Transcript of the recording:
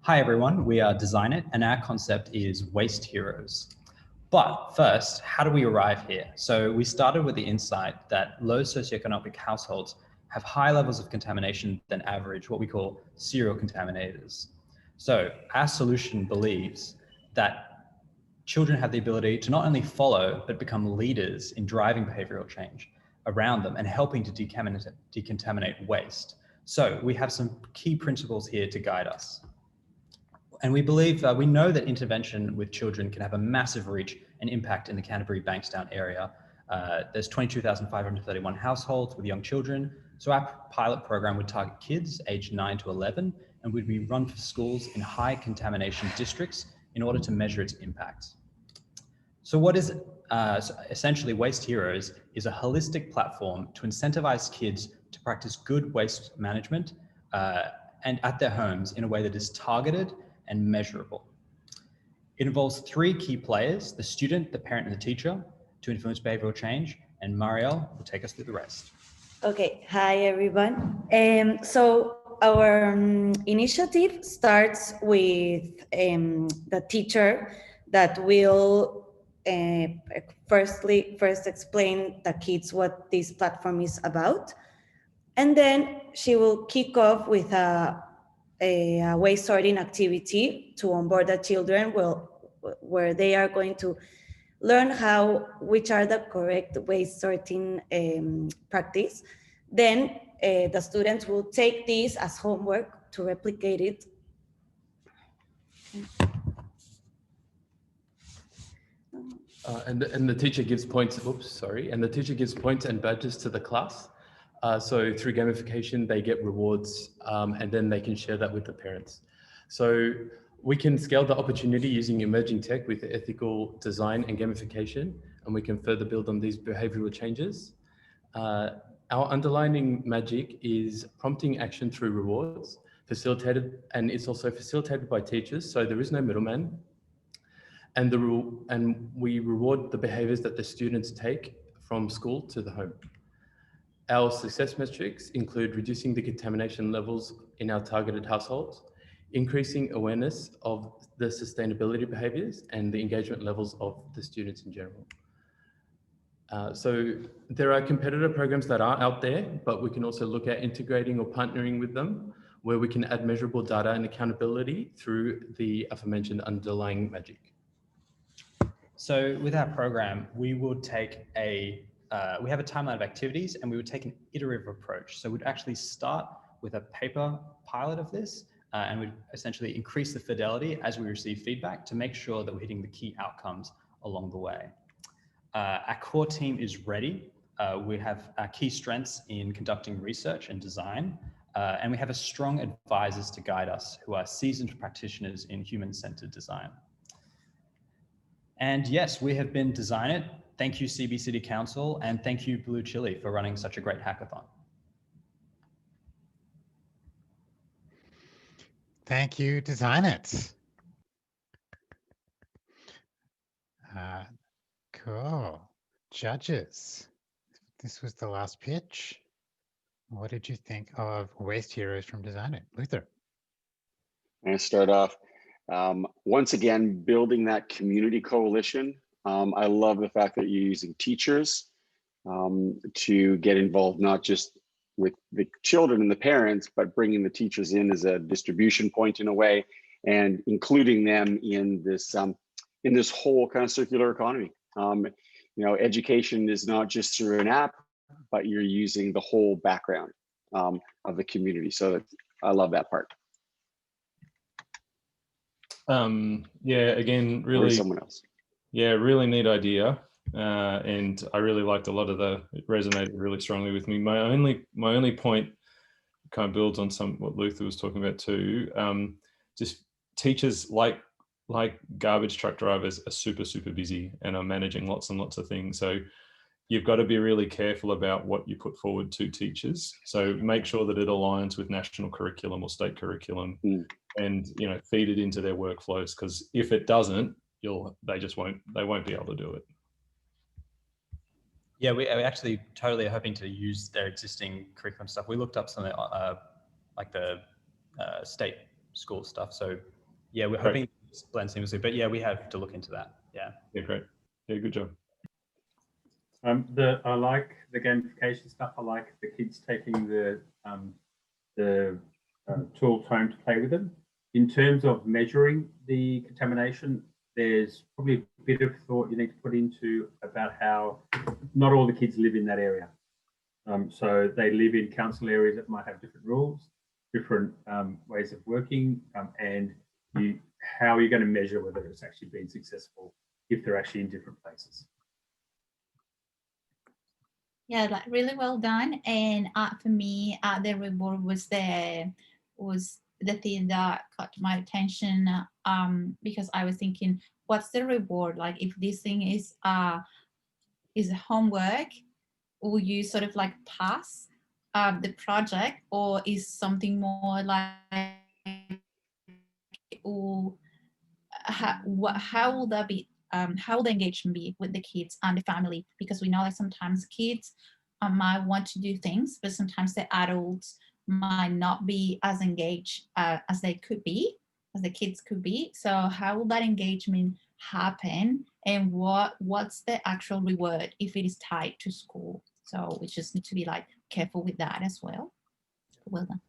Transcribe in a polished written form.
Hi everyone, we are Designit and our concept is Waste Heroes. But first, how do we arrive here? So we started with the insight that low socioeconomic households have high levels of contamination than average, what we call serial contaminators. So our solution believes that children have the ability to not only follow, but become leaders in driving behavioral change around them and helping to decontaminate waste. So we have some key principles here to guide us. And we believe, we know that intervention with children can have a massive reach and impact in the Canterbury Bankstown area. There's 22,531 households with young children. So our pilot program would target kids aged 9 to 11 and would be run for schools in high contamination districts in order to measure its impact. So what is it? So essentially, Waste Heroes is a holistic platform to incentivize kids to practice good waste management and at their homes in a way that is targeted and measurable. It involves three key players: the student, the parent, and the teacher, to influence behavioral change. And Marielle will take us through the rest. Okay, hi everyone. So our initiative starts with the teacher that will first explain the kids what this platform is about. And then she will kick off with a waste sorting activity to onboard the children, where they are going to learn which are the correct waste sorting practice. Then the students will take this as homework to replicate it. And the teacher gives points. And the teacher gives points and badges to the class. So through gamification, they get rewards, and then they can share that with the parents. So we can scale the opportunity using emerging tech with ethical design and gamification, and we can further build on these behavioral changes. Our underlying magic is prompting action through rewards, and it's also facilitated by teachers, so there is no middleman. And we reward the behaviors that the students take from school to the home. Our success metrics include reducing the contamination levels in our targeted households, increasing awareness of the sustainability behaviors and the engagement levels of the students in general. So there are competitor programs that are out there, but we can also look at integrating or partnering with them, where we can add measurable data and accountability through the aforementioned underlying magic. So with our program, we would take we have a timeline of activities and we would take an iterative approach. So we'd actually start with a paper pilot of this and we'd essentially increase the fidelity as we receive feedback to make sure that we're hitting the key outcomes along the way. Our core team is ready. We have our key strengths in conducting research and design, and we have a strong advisors to guide us who are seasoned practitioners in human-centered design. And yes, we have been Designit. Thank you, CB City Council, and thank you, Blue Chili, for running such a great hackathon. Thank you, Designit. Cool. Judges, this was the last pitch. What did you think of Waste Heroes from Designit? Luther. I'm going to start off. Once again, building that community coalition. I love the fact that you're using teachers to get involved, not just with the children and the parents, but bringing the teachers in as a distribution point in a way, and including them in this whole kind of circular economy. You know, education is not just through an app, but you're using the whole background of the community. So I love that part. Yeah, again, really, or someone else. Yeah, really neat idea. And I really liked a lot of it resonated really strongly with me. My only point kind of builds on what Luther was talking about too. Just teachers like garbage truck drivers are super, super busy and are managing lots and lots of things. So you've got to be really careful about what you put forward to teachers. So make sure that it aligns with national curriculum or state curriculum and, you know, feed it into their workflows, because if it doesn't, they won't be able to do it. Yeah, we actually totally are hoping to use their existing curriculum stuff. We looked up something like the state school stuff. So yeah, we're Great. hoping to blend seamlessly, but yeah, we have to look into that. Yeah. Yeah, great. Yeah, good job. I like the gamification stuff. I like the kids taking the tools home to play with them. In terms of measuring the contamination, there's probably a bit of thought you need to put into about how not all the kids live in that area. So they live in council areas that might have different rules, different ways of working, and how are you going to measure whether it's actually been successful if they're actually in different places? Yeah, like really well done. And for me, the reward was the thing that caught my attention, because I was thinking, what's the reward? Like, if this thing is homework, will you sort of like pass the project, or is something more like, how will that be? How will the engagement be with the kids and the family? Because we know that sometimes kids might want to do things, but sometimes the adults might not be as engaged as they could be, as the kids could be. So how will that engagement happen, and what's the actual reward if it is tied to school? So we just need to be like careful with that as well. Well done.